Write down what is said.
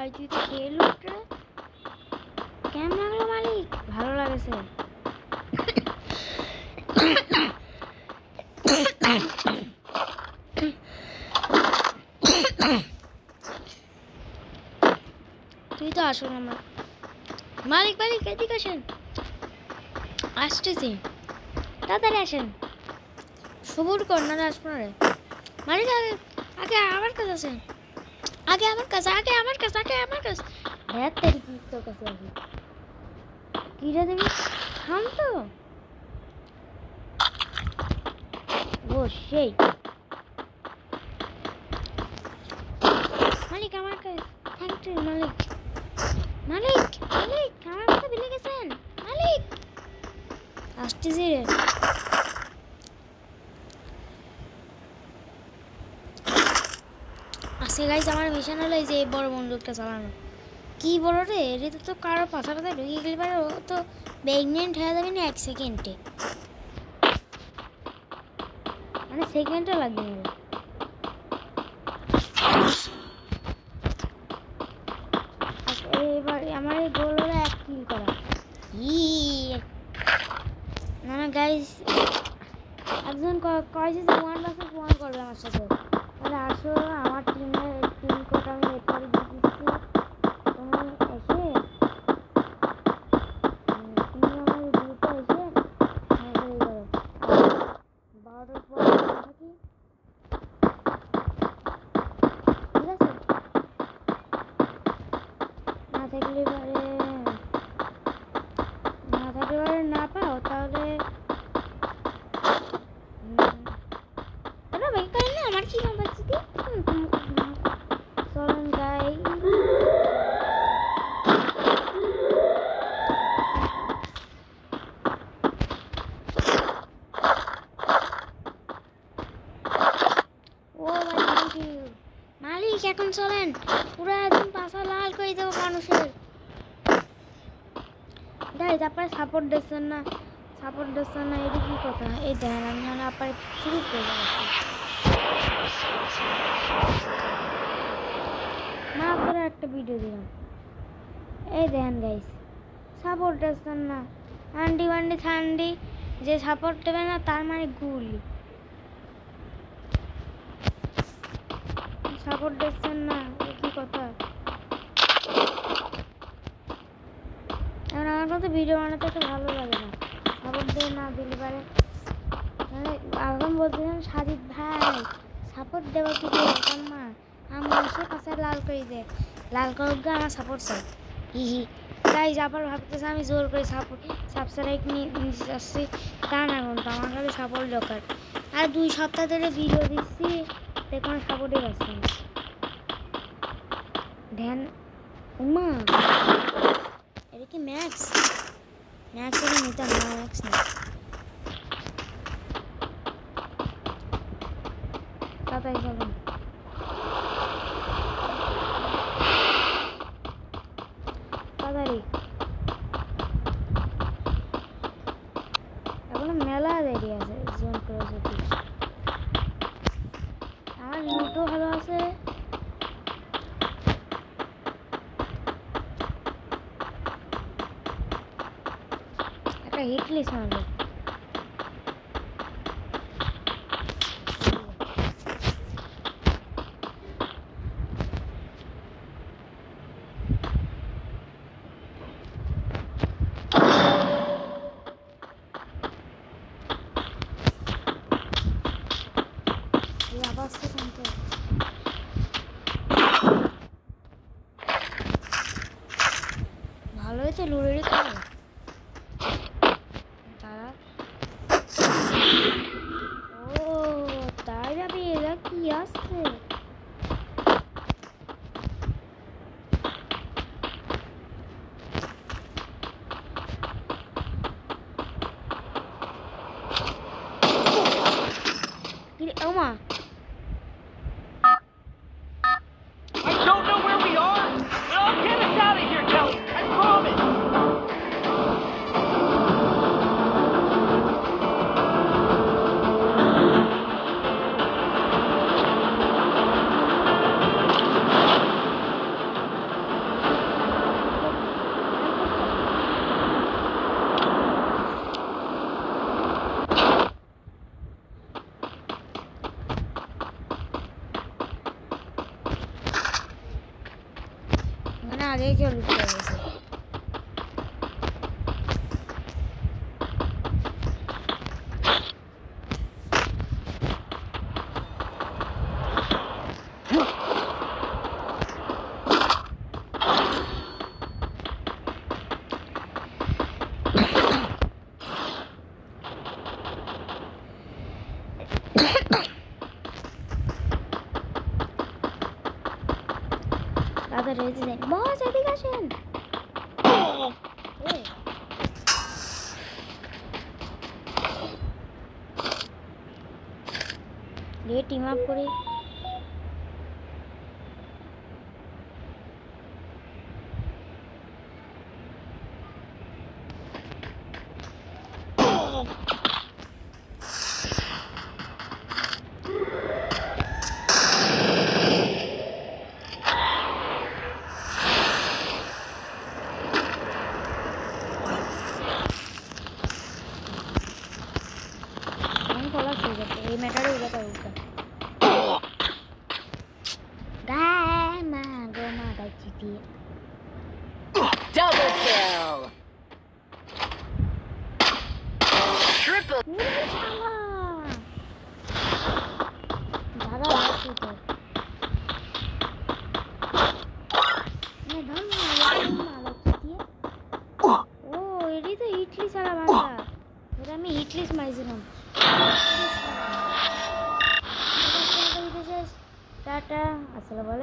ভাই তুই তো খেয়ে লুট রে কেমন লাগলো মালিক ভালো লাগেছে তুই তো আসো না মালিক মালিক এদিকে আসেন আসতেছি তাড়াতাড়ি আসেন সবুর কর না আসবো রে মালিক আগে আগে আমার কাছে আসেন আগে আমার কাছে আগে আমার কাছে আগে আমার কাছে হ্যাঁ তেরি কি তোর কাছে আগে কি রে দেবি থাম তো ও সেই মালিক আমার কাছে থ্যাংক ইউ মালিক মালিক মালিক আমার কথা ভুলে গেছেন মালিক আসতেছি রে আজকে গাইস আমার মিশন হলো এই যে বড় বন্দুকটা চালানো কি বড় রে এটা তো কারো পাশা পাশা ঢুকে গেলে পারে ও তো প্রেগনেন্ট হয়ে যাবে না 1 সেকেন্ডে মানে সেকেন্ডও লাগবে না এবার আমার এই গোল হলো 1 কিল করা না না গাইস একজন কয়েছে যে 1 ভার্সেস 1 করবে আমার সাথে তাহলে আসো আমার টিমের টিম কোড আমি এরপরে দিয়ে দিচ্ছি তুমি এসে তুমি আমার গ্রুপে এসে এই করো 12টার পর থাকি ঠিক আছে না থাকলে পারে না পাও তাহলে আমার কি ক্যাপাসিটি চলুন যাই ও মালিক এখন চলেন পুরো একদম পাশা লাল করে দেবো মানুষের গাইস আপনারা সাপোর্ট দিচ্ছেন না এটা কি কথা এই দেখেন আমি মানে আপনার শুরু করে যাচ্ছি না করে একটা ভিডিও দিলাম এই দেখেন গাইস সাপোর্ট দিচ্ছেন না আন্ডি বান্ডি থান্ডি যে সাপোর্ট দেবে না তার মানে গুলি সাপোর্ট দিচ্ছেন না কি কথা এখন আমার মতো ভিডিও বানাতে তো ভালো লাগে না সাপোর্ট দিয়ে না দিলে পারে মানে এখন বলতেছেন সাজিদ ভাই সাপোর্ট দেবো কি দিয়ে মা আমার সে পাশে লাল করে দে লাল করুক আমার সাপোর্ট চাই হি তাই আবার ভাবতেছে আমি জোর করে সাবস্ক্রাইব নিয়ে আসছি তা না কিন্তু আমার কাছে সাপোর্ট দরকার আর 2 সপ্তাহ ধরে ভিডিও দিচ্ছি দেখুন সাপোর্টই পাচ্ছি না ধ্যান উমা এটা কি ম্যাক্স এর নিতাম না ম্যাক্স না তাড়াতাড়ি চলুন তাড়াতাড়ি এখন মেলা দেরি আছে জোন ক্রস আমার লুটো ভালো আছে একটা হিট লিস্ট মারবে ভালোই তো লুড়ে করে তারা ও তাই যাবে এরা কি আসছে ওমা আগেই কেউ লুট করে গেছে। দাদা রেজে যাই বস এদিকে আসেন। টিম আপ করি। এই ম্যাটারে উড়াতে উঠা গায় মা গো মা গাইছি দিয়ে Double kill. Triple. দাদা আসি তো ও এটি তো ইডলি ছাড়া বান্দা ওটা আমি ইডলিস মাইছিলাম। টাটা আসসালামু আলাইকুম।